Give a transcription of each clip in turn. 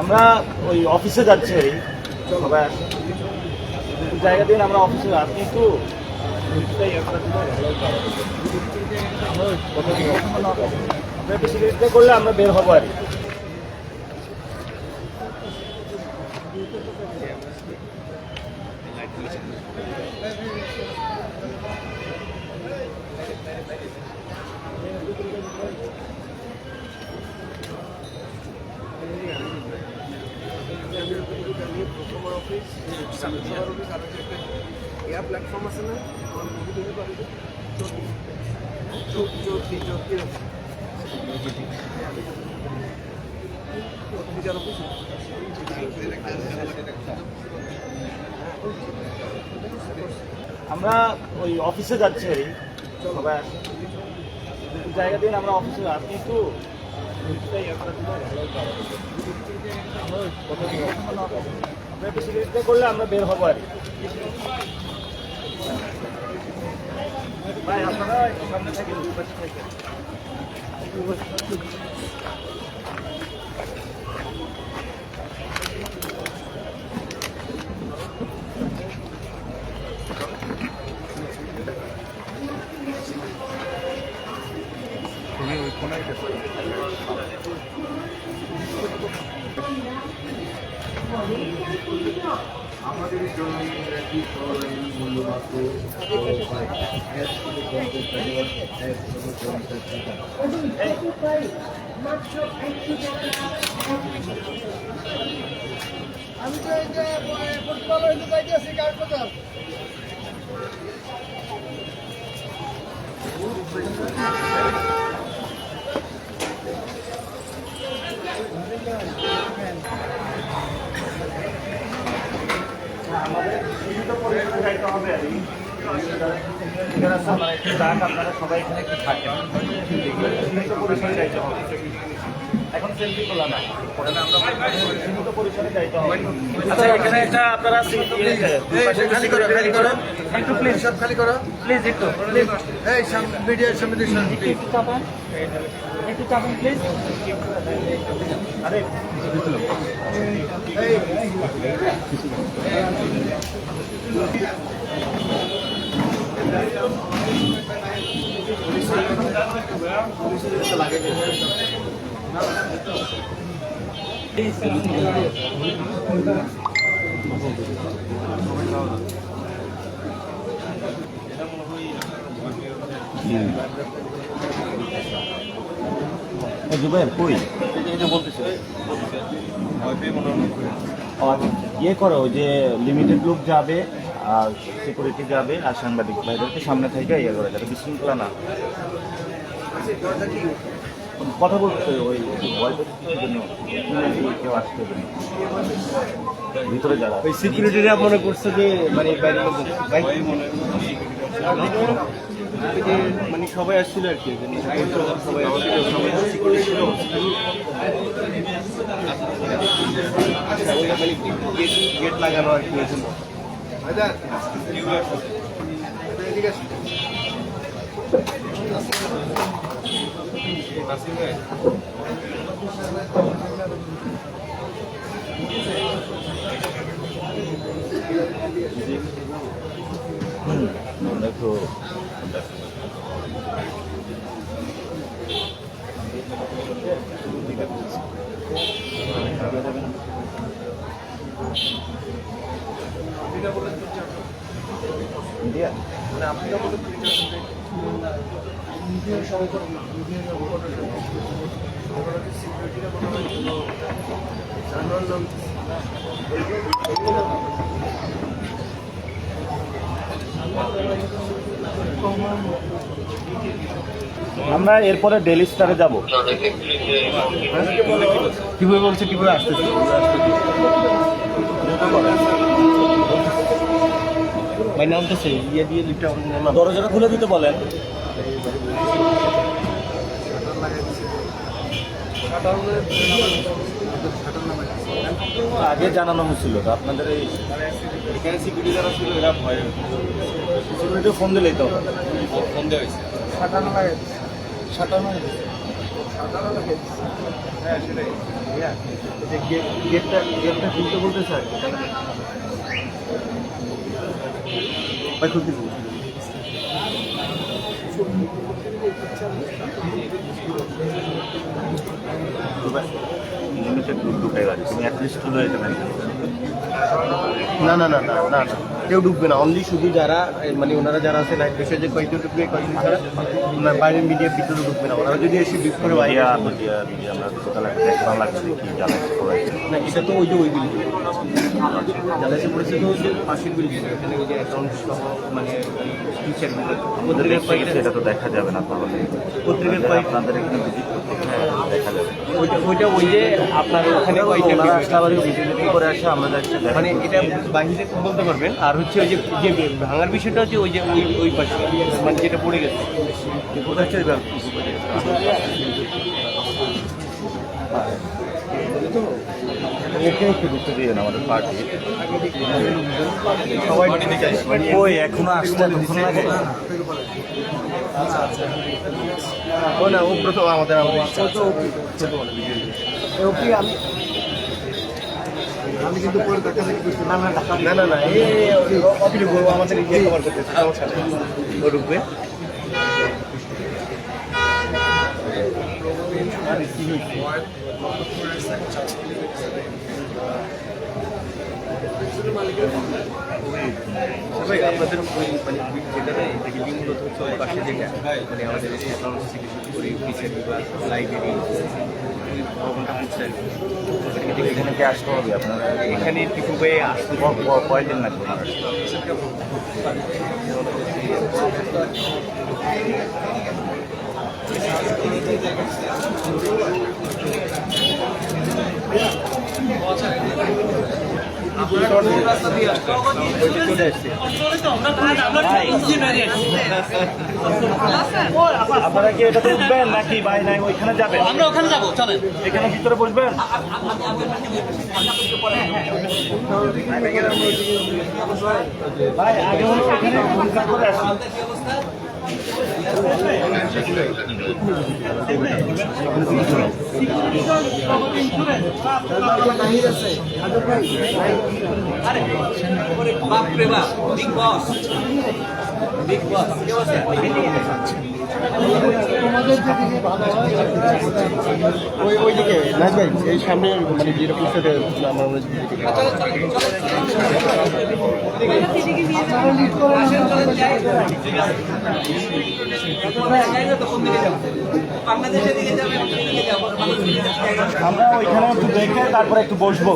আমরা ওই অফিসে যাচ্ছি সবাই জায়গা দিন আমরা অফিসে আপনি একটু বেশি লেট করলে আমরা বের হবো আর কি। প্ল্যাটফর্ম আছে না আমরা ওই অফিসে যাচ্ছি সবাই জায়গা দিন আমরা অফিসে আপনি একটু বেশি লেট করলে আমরা বের হবো আর কি। ভাই আপনারা সামনে থাকেন তুমি ওই কোনায় আমাদের জন্য মূল্যমাত্র আমি তো এই যে প্রতিবার যাইতেছি কাজ করতে আমাদের সীমিত পরিসরে যাইতে হবে আর কি। আপনারা সবাই এখানে একটু থাকেন, সীমিত পরিসরে যাইতে হবে। এখন সেলফি তোলা না, সীমিত পরিসরে যাইতে হবে। আচ্ছা এখানে একটা আপনারা খালি করো একটু প্লিজ সব খালি করো প্লিজ একটু এই মিডিয়ার সামনে একটু চাপান একটু চাপান প্লিজ। আরে জুবাইর কই ইয়ে করো যে লিমিটেড লোক যাবে আর সিকিউরিটি যাবে আর সাংবাদিক ভাইদেরকে সামনে থেকে ইয়ে করে যাবে, বিশৃঙ্খলা না কথা বলতে ওই ভয় পেতে জন্য কেউ আসতে জন্য ভিতরে যারা ওই সিকিউরিটিরা মনে করছে যে মানে বাইরে মানে সবাই আসছিল আর কি সবাই গেট লাগানো আর কি ঠিক আছে একটু ইন্ডিয়া মানে আপনি তো বলে সবাই সিকিউরিটিরা আমরা এরপরে ডেলি স্টারে যাবো। কিভাবে বলছে কিভাবে আসতেছে ভাই নামতেছে ইয়ে দিয়ে লিফটটা দরজাটা খুলে দিতে বলেন। আগে জানানো হয়েছিল তো আপনাদের এই এখানে সিকিউরিটি যারা ছিল এরা ভয় সিকিউরিটি ফোন দিলেই তো ফোন দেওয়া হয়েছে সাঁতার হ্যাঁ সেটাই গেটটা খুলতে বলতে স্যার ভাই খুলতে লিমিটেড গ্রুপ ঢুকে গেছে, তুমি অ্যাটলিস্ট হলো এখানে। না না না না না না কেউ ঢুকবে না, অনলি শুধু যারা মানে ওনারা যারা আছে নাইট বিষয়ে যে কয়েকজন ঢুকবে কয়েকজন ছাড়া ওনার বাইরের মিডিয়ার ভিতরে ঢুকবে না, ওনারা যদি এসে বিপ করে বাইরে আসে। মিডিয়া আমরা টোটাল একটা দেখলাম লাগছে কি জ্বালাচ্ছে সবাইকে। না এটা তো ওই যে ওই বিল্ডিং জ্বালাইতে পড়েছে তো ওই যে পাশের বিল্ডিং, এখানে ওই যে অ্যাকাউন্ট সহ মানে টিচার পত্রিকার কয়েকটা সেটা তো দেখা যাবে না তাহলে পত্রিকার কয়েক আপনাদের এখানে ভিজিট করতে দেখা যাবে। ওইটা ওই যে আপনার ওখানে কয়েকটা ওনারা আসলে আবার ভিজিট করে আসে, আমরা যাচ্ছি মানে এটা বাহিরে বলতে পারবেন। আর হচ্ছে ওই যে যে ভাঙার বিষয়টা হচ্ছে ওই যে ওই পাশে মানে যেটা পড়ে গেছে কোথায় হচ্ছে ওকে একটু ঢুকতে দিয়ে না আমাদের পার্টি সবাই ঢুকতে চাই। ওই এখনো আসতে দুক্ষণ লাগে। ও না ও প্রথম আমাদের আমি কিন্তু পরে দেখাদেখি করছি না না না না এই অফিসে বলবো আমাদের ইয়ে কভার করতেছে সমস্যা নেই, ও ঢুকবে। সবাই আপনাদের ওই মানে যেটা নেই বিল্ডিং মূলত হচ্ছে ওই পাশে যেটা মানে আমাদের অ্যাকাউন্ট থেকে শুরু করে অফিসের বা লাইব্রেরি ভবনটা হচ্ছে এখানে কি আসতে হবে আপনারা? এখানে টিপুবে আসতে কয়দিন লাগবে? আপনারা কি এটা উঠবেন নাকি ভাই নাই ওইখানে যাবেন? আমরা ওখানে যাবো, চলেন। এখানে ভিতরে বসবেন? ভাই আগে হলো এখানে পরিষ্কার করে আসুন। বাপরে বাপ, বিগ বস, বিগ বস, কেউ আছে? তোমাদের যেদিকে ভালো হয় ওই দিকে না ভাই এই সামনে মানে যেরকম সাথে আমার আপনারা লিড করে বাংলাদেশের দিকে যাবে, দিকে যাবো, আমরা ওইখানে একটু দেখে তারপরে একটু বসবো।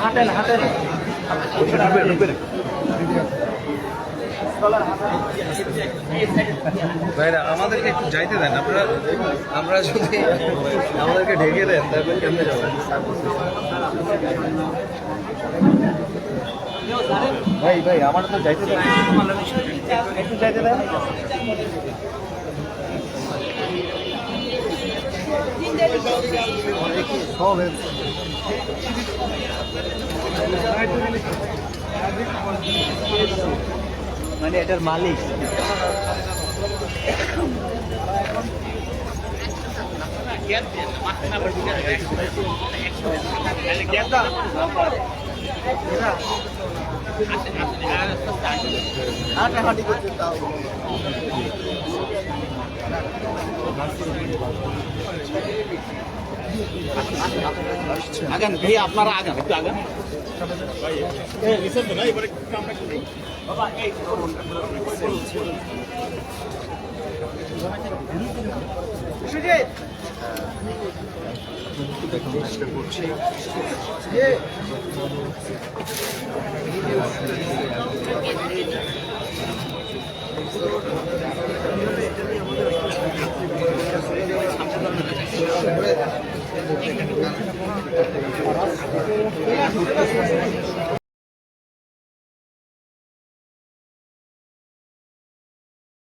হাঁটেন হাঁটেন ভাইরা আমাদেরকে একটু যাইতে দেন, আপনারা আমরা যদি আমাদেরকে ঢেকে দেন তারপর কেমনে যাবো? ভাই ভাই আমার তো যাইতে দেন, একটু যাইতে দেন। মানে এটার মালিক হাঁটাহাঁটি করছে তাও আগান ভাই, আপনারা আগান, একটু আগান। সুজিত দেখানোর চেষ্টা করছি।